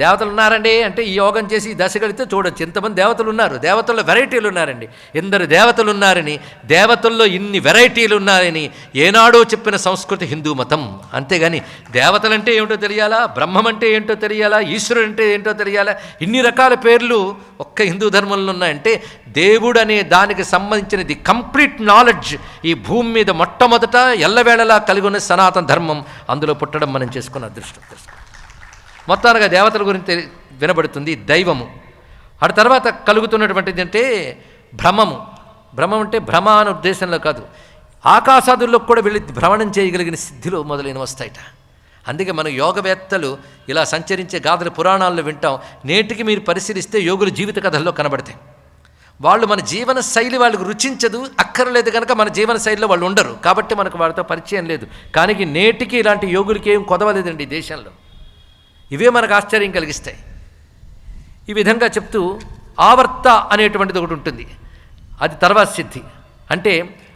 దేవతలు ఉన్నారండి అంటే ఈ యోగం చేసి ఈ దశ కలిగితే చూడొచ్చు. ఎంతమంది దేవతలు ఉన్నారు, దేవతల్లో వెరైటీలు ఉన్నారండి. ఎందరు దేవతలు ఉన్నారని, దేవతల్లో ఇన్ని వెరైటీలు ఉన్నారని ఏనాడో చెప్పిన సంస్కృతి హిందూ మతం. అంతేగాని దేవతలంటే ఏమిటో తెలియాలా, బ్రహ్మం అంటే ఏంటో తెలియాలా, ఈశ్వరుడు అంటే ఏంటో తెలియాలా, ఇన్ని రకాల పేర్లు ఒక్క హిందూ ధర్మంలో ఉన్నాయంటే దేవుడు అనే దానికి సంబంధించినది కంప్లీట్ నాలెడ్జ్ ఈ భూమి మీద మొట్టమొదట ఎల్లవేళలా కలిగి ఉన్న సనాతన ధర్మం. అందులో పుట్టడం మనం చేసుకున్న అదృష్టం. మొత్తానికి దేవతల గురించి వినబడుతుంది. దైవము ఆ తర్వాత కలుగుతున్నటువంటిది అంటే భ్రమము. భ్రమం అంటే భ్రమ అనే ఉద్దేశంలో కాదు, ఆకాశాదుల్లో కూడా వెళ్ళి భ్రమణం చేయగలిగిన సిద్ధిలో మొదలైనవి వస్తాయిట. అందుకే మన యోగవేత్తలు ఇలా సంచరించే గాథలు పురాణాల్లో వింటాం. నేటికి మీరు పరిశీలిస్తే యోగుల జీవిత కథల్లో కనబడతాయి. వాళ్ళు మన జీవన శైలి వాళ్ళకు రుచించదు, అక్కర్లేదు కనుక మన జీవన శైలిలో వాళ్ళు ఉండరు, కాబట్టి మనకు వాళ్ళతో పరిచయం లేదు. కానీ నేటికి ఇలాంటి యోగులకి ఏం కొదవలేదండి ఈ దేశంలో. ఇవే మనకు ఆశ్చర్యం కలిగిస్తాయి. ఈ విధంగా చెప్తూ ఆవర్త అనేటువంటిది ఒకటి ఉంటుంది. అది తర్వాత సిద్ధి. అంటే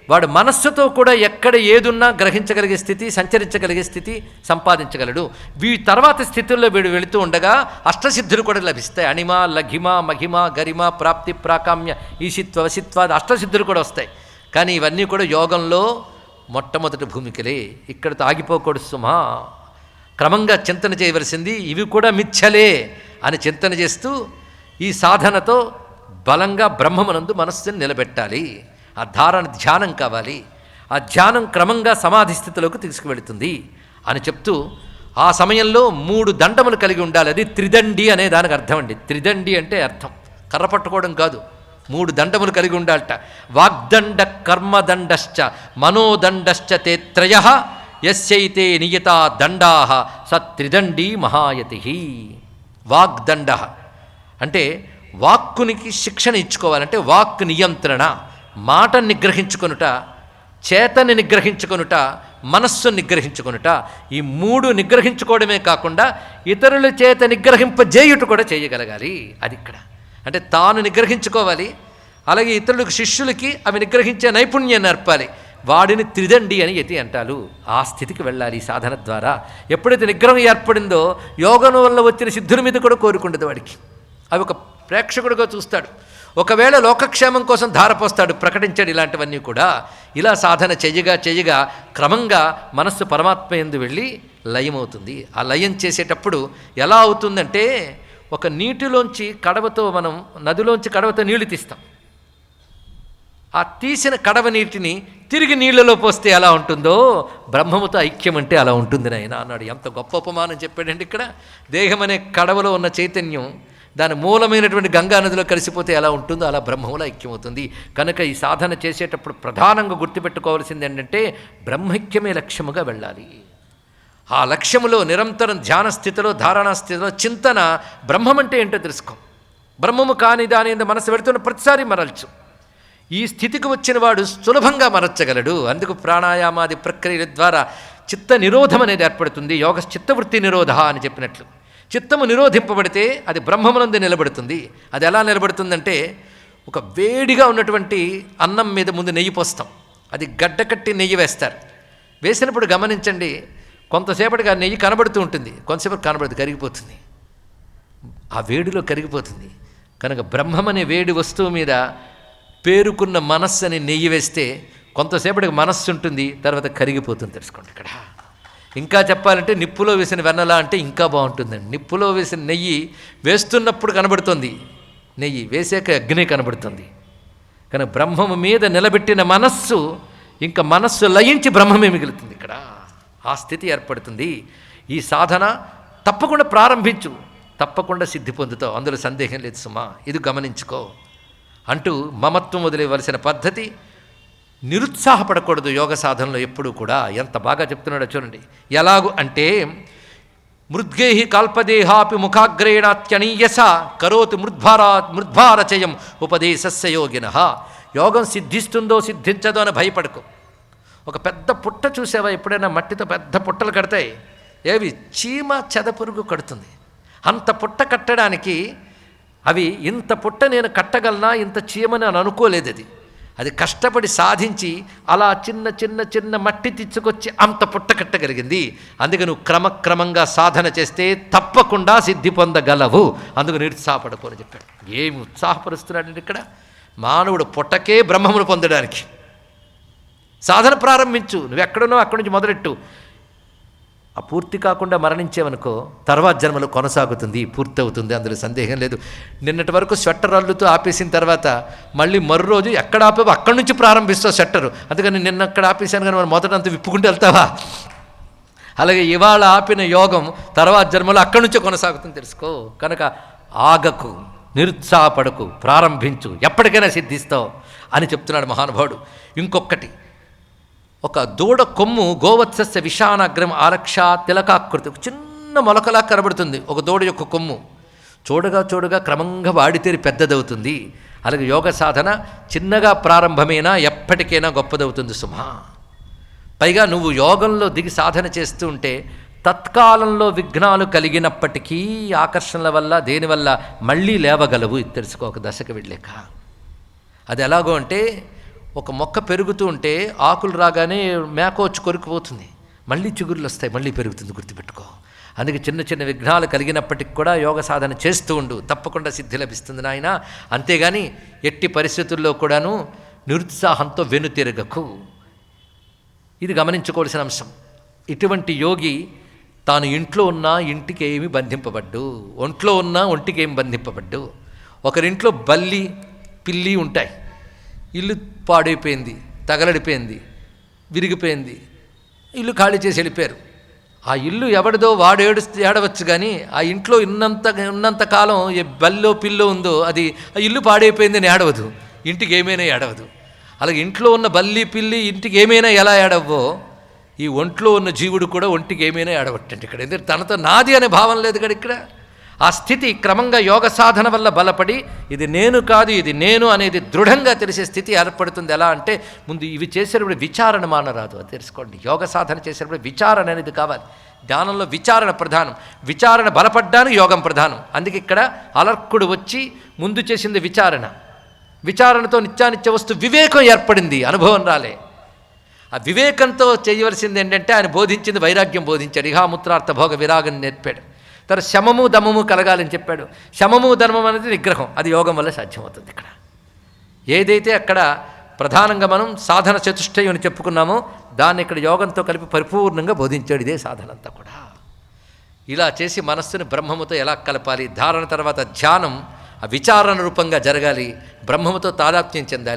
వాడు మనస్సుతో కూడా ఎక్కడ ఏదున్నా గ్రహించగలిగే స్థితి, సంచరించగలిగే స్థితి సంపాదించగలడు. తర్వాత స్థితుల్లో వీడు వెళుతూ ఉండగా అష్టసిద్ధులు కూడా లభిస్తాయి. అణిమ, లఘిమ, మహిమ, గరిమ, ప్రాప్తి, ప్రాకామ్య, ఈశిత్వ, వసిత్వాది అష్టసిద్ధులు కూడా వస్తాయి. కానీ ఇవన్నీ కూడా యోగంలో మొట్టమొదటి భూమికలే. ఇక్కడితో ఆగిపోకూడదు సుమా. క్రమంగా చింతన చేయవలసింది. ఇవి కూడా మిథ్యలే అని చింతన చేస్తూ ఈ సాధనతో బలంగా బ్రహ్మమునందు మనస్సుని నిలబెట్టాలి. ఆ ధారణ ధ్యానం కావాలి. ఆ ధ్యానం క్రమంగా సమాధి స్థితిలోకి తీసుకువెళుతుంది అని చెప్తూ ఆ సమయంలో 3 దండములు కలిగి ఉండాలి. అది త్రిదండి అనే దానికి అర్థం అండి. త్రిదండి అంటే అర్థం కర్ర పట్టుకోవడం కాదు, 3 దండములు కలిగి ఉండాలట. వాగ్దండ, కర్మదండశ్చ, మనోదండశ్చ తే త్రయః యస్యైతే నియతా దండాః స త్రిదండీ మహాయతి. వాగ్దండ అంటే వాక్కునికి శిక్షణ ఇచ్చుకోవాలంటే వాక్ నియంత్రణ, మాట నిగ్రహించుకొనుట, చేతని నిగ్రహించుకొనుట, మనస్సును నిగ్రహించుకొనుట. ఈ 3 నిగ్రహించుకోవడమే కాకుండా ఇతరుల చేత నిగ్రహింపజేయుట కూడా చేయగలగాలి. అది ఇక్కడ అంటే తాను నిగ్రహించుకోవాలి, అలాగే ఇతరులకు శిష్యులకి అవి నిగ్రహించే నైపుణ్యం నేర్పాలి. వాడిని త్రిదండి అని యతి అంటారు. ఆ స్థితికి వెళ్ళాలి సాధన ద్వారా. ఎప్పుడైతే నిగ్రహం ఏర్పడిందో యోగం వల్ల వచ్చిన సిద్ధుల మీద కూడా కోరుకుండదు వాడికి. అవి ఒక ప్రేక్షకుడిగా చూస్తాడు. ఒకవేళ లోకక్షేమం కోసం ధారపోస్తాడు, ప్రకటించాడు. ఇలాంటివన్నీ కూడా ఇలా సాధన చెయ్యగా క్రమంగా మనస్సు పరమాత్మ యందు వెళ్ళి లయమవుతుంది. ఆ లయం చేసేటప్పుడు ఎలా అవుతుందంటే ఒక నీటిలోంచి కడవతో మనం నదిలోంచి కడవతో నీళ్లు తీస్తాం. ఆ తీసిన కడవ నీటిని తిరిగి నీళ్లలో పోస్తే ఎలా ఉంటుందో బ్రహ్మముతో ఐక్యం అంటే అలా ఉంటుంది నాయన అన్నాడు. ఎంత గొప్ప ఉపమానం చెప్పాడండి ఇక్కడ. దేహం అనే కడవలో ఉన్న చైతన్యం దాని మూలమైనటువంటి గంగా నదిలో కలిసిపోతే ఎలా ఉంటుందో అలా బ్రహ్మములో ఐక్యమవుతుంది. కనుక ఈ సాధన చేసేటప్పుడు ప్రధానంగా గుర్తుపెట్టుకోవాల్సింది ఏంటంటే బ్రహ్మైక్యమే లక్ష్యముగా వెళ్ళాలి. ఆ లక్ష్యములో నిరంతరం ధ్యాన స్థితిలో, ధారణా స్థితిలో చింతన బ్రహ్మం అంటే ఏంటో తెలుసుకో. బ్రహ్మము కాని దాని మనసు పెడుతున్న ప్రతిసారి మరల్చు. ఈ స్థితికి వచ్చిన వాడు సులభంగా మరచగలడు. అందుకు ప్రాణాయామాది ప్రక్రియల ద్వారా చిత్త నిరోధం అనేది ఏర్పడుతుంది. యోగ చిత్తవృత్తి నిరోధ అని చెప్పినట్లు చిత్తము నిరోధింపబడితే అది బ్రహ్మమునందు నిలబడుతుంది. అది ఎలా నిలబడుతుందంటే ఒక వేడిగా ఉన్నటువంటి అన్నం మీద ముందు నెయ్యి పోస్తాం, అది గడ్డ కట్టి నెయ్యి వేస్తారు. వేసినప్పుడు గమనించండి, కొంతసేపటికి ఆ నెయ్యి కనబడుతూ ఉంటుంది, కొంతసేపటి కనబడుతుంది, కరిగిపోతుంది. ఆ వేడిలో కరిగిపోతుంది. కనుక బ్రహ్మమనే వేడి వస్తువు మీద పేరుకున్న మనస్సు అని నెయ్యి వేస్తే కొంతసేపటికి మనస్సు ఉంటుంది, తర్వాత కరిగిపోతుంది. తెలుసుకోండి. ఇక్కడ ఇంకా చెప్పాలంటే నిప్పులో వేసిన వెన్నలా అంటే ఇంకా బాగుంటుందండి. నిప్పులో వేసిన నెయ్యి వేస్తున్నప్పుడు కనబడుతుంది, నెయ్యి వేసాక అగ్ని కనబడుతుంది. కానీ బ్రహ్మము మీద నిలబెట్టిన మనస్సు ఇంకా మనస్సు లయించి బ్రహ్మమే మిగులుతుంది. ఇక్కడ ఆ స్థితి ఏర్పడుతుంది. ఈ సాధన తప్పకుండా ప్రారంభించు, తప్పకుండా సిద్ధి పొందుతావు, అందులో సందేహం లేదు సుమా. ఇది గమనించుకో అంటూ మమత్వం వదిలేవలసిన పద్ధతి. నిరుత్సాహపడకూడదు యోగ సాధనలో ఎప్పుడూ కూడా. ఎంత బాగా చెప్తున్నాడో చూడండి. ఎలాగు అంటే మృద్గేహి కాల్పదేహాపి ముఖాగ్రేణాత్యనీయస కరోతి మృద్భారచయం ఉపదేశస్య యోగినః. యోగం సిద్ధిస్తుందో సిద్ధించదో అని భయపడకు. ఒక పెద్ద పుట్ట చూసావా ఎప్పుడైనా? మట్టితో పెద్ద పుట్టలు కడతాయి, ఏవి చీమ చెదపురుగు కడుతుంది. అంత పుట్ట కట్టడానికి అవి ఇంత పుట్ట నేను కట్టగలనా, ఇంత చీమని అని అనుకోలేదు. అది అది కష్టపడి సాధించి అలా చిన్న చిన్న చిన్న మట్టి తెచ్చుకొచ్చి అంత పుట్టకట్టగలిగింది. అందుకే నువ్వు క్రమక్రమంగా సాధన చేస్తే తప్పకుండా సిద్ధి పొందగలవు. అందుకు నిరుత్సాహపడకు అని చెప్పాడు. ఏమి ఉత్సాహపరుస్తున్నాడండి ఇక్కడ. మానవుడు పుట్టకే బ్రహ్మమును పొందడానికి సాధన ప్రారంభించు. నువ్వు ఎక్కడున్నావు అక్కడి నుంచి మొదలెట్టు. ఆ పూర్తి కాకుండా మరణించేవనుకో తర్వాత జన్మలో కొనసాగుతుంది, పూర్తి అవుతుంది, అందులో సందేహం లేదు. నిన్నటి వరకు స్వెట్టర్ అల్లుతూ ఆపేసిన తర్వాత మళ్ళీ మరో రోజు ఎక్కడ ఆపేవో అక్కడి నుంచి ప్రారంభిస్తావు స్వెట్టరు. అందుకని నిన్న అక్కడ ఆపేశాను కానీ మనం మొదటంతా విప్పుకుంటూ వెళ్తావా? అలాగే ఇవాళ ఆపిన యోగం తర్వాత జన్మలో అక్కడి నుంచే కొనసాగుతుంది తెలుసుకో. కనుక ఆగకు, నిరుత్సాహపడకు, ప్రారంభించు, ఎప్పటికైనా సిద్ధిస్తావు అని చెప్తున్నాడు మహానుభావుడు. ఇంకొకటి, ఒక దూడ కొమ్ము గోవత్సస్య విషానాగ్రం ఆరక్ష తిలకాకృతి, చిన్న మొలకలా కనబడుతుంది ఒక దూడ యొక్క కొమ్ము. చూడగా చూడగా క్రమంగా వాడితేరి పెద్దదవుతుంది. అలాగే యోగ సాధన చిన్నగా ప్రారంభమైనా ఎప్పటికైనా గొప్పదవుతుంది సుమా. పైగా నువ్వు యోగంలో దిగి సాధన చేస్తూ ఉంటే తత్కాలంలో విఘ్నాలు కలిగినప్పటికీ ఆకర్షణల వల్ల దేనివల్ల మళ్ళీ లేవగలవు. ఇది తెలుసుకో ఒక దశకు వెళ్ళాక. అది ఎలాగో అంటే, ఒక మొక్క పెరుగుతూ ఉంటే ఆకులు రాగానే మేక వచ్చి కొరికిపోతుంది, మళ్ళీ చిగుర్లు వస్తాయి, మళ్ళీ పెరుగుతుంది, గుర్తుపెట్టుకో. అందుకే చిన్న చిన్న విఘ్నాలు కలిగినప్పటికి కూడా యోగ సాధన చేస్తూ ఉండు, తప్పకుండా సిద్ధి లభిస్తుంది నాయన. అంతేగాని ఎట్టి పరిస్థితుల్లో కూడాను నిరుత్సాహంతో వెనుతిరగకు. ఇది గమనించుకోవాల్సిన అంశం. ఇటువంటి యోగి తాను ఇంట్లో ఉన్నా ఇంటికి ఏమి బంధింపబడ్డు, ఒంట్లో ఉన్నా ఒంటికి ఏమి బంధింపబడ్డు. ఒకరింట్లో బల్లి పిల్లి ఉంటాయి. ఇల్లు పాడైపోయింది, తగలడిపోయింది, విరిగిపోయింది, ఇల్లు ఖాళీ చేసి వెళ్ళిపోయారు. ఆ ఇల్లు ఎవడిదో వాడు ఏడవచ్చు కానీ ఆ ఇంట్లో ఉన్నంతకాలం ఏ బల్లో పిల్లో ఉందో అది ఆ ఇల్లు పాడైపోయిందని ఏడవదు, ఇంటికి ఏమైనా ఏడవదు. అలాగే ఇంట్లో ఉన్న బల్లి పిల్లి ఇంటికి ఏమైనా ఎలా ఏడవో ఈ ఒంట్లో ఉన్న జీవుడు కూడా ఒంటికి ఏమైనా ఏడవట్టండి ఇక్కడ. ఎందుకంటే తనతో నాది అనే భావం లేదు కదా ఇక్కడ. ఆ స్థితి క్రమంగా యోగ సాధన వల్ల బలపడి ఇది నేను కాదు ఇది నేను అనేది దృఢంగా తెలిసే స్థితి ఏర్పడుతుంది. ఎలా అంటే, ముందు ఇవి చేసేటప్పుడు విచారణ మానరాదు, అది తెలుసుకోండి. యోగ సాధన చేసేటప్పుడు విచారణ అనేది కావాలి. ధ్యానంలో విచారణ ప్రధానం, విచారణ బలపడ్డానికి యోగం ప్రధానం. అందుకే ఇక్కడ అలర్కుడు వచ్చి ముందు చేసింది విచారణ. విచారణతో నిత్యానిత్య వస్తు వివేకం ఏర్పడింది, అనుభవం రాలే. ఆ వివేకంతో చేయవలసింది ఏంటంటే ఆయన బోధించింది వైరాగ్యం బోధించాడు. ఇహాముత్రార్థ భోగ విరాగం నేర్పాడు. తర్వాత శమము దమము కలగాలని చెప్పాడు. శమము ధర్మం అనేది నిగ్రహం, అది యోగం వల్ల సాధ్యమవుతుంది. ఇక్కడ ఏదైతే అక్కడ ప్రధానంగా మనం సాధన చతుష్టయం అని చెప్పుకున్నామో దాన్ని ఇక్కడ యోగంతో కలిపి పరిపూర్ణంగా బోధించాడు. ఇదే సాధన అంతా కూడా. ఇలా చేసి మనస్సుని బ్రహ్మముతో ఎలా కలపాలి, ధారణ తర్వాత ధ్యానం ఆ విచారణ రూపంగా జరగాలి, బ్రహ్మముతో తాదాత్మ్యం చెందాలి.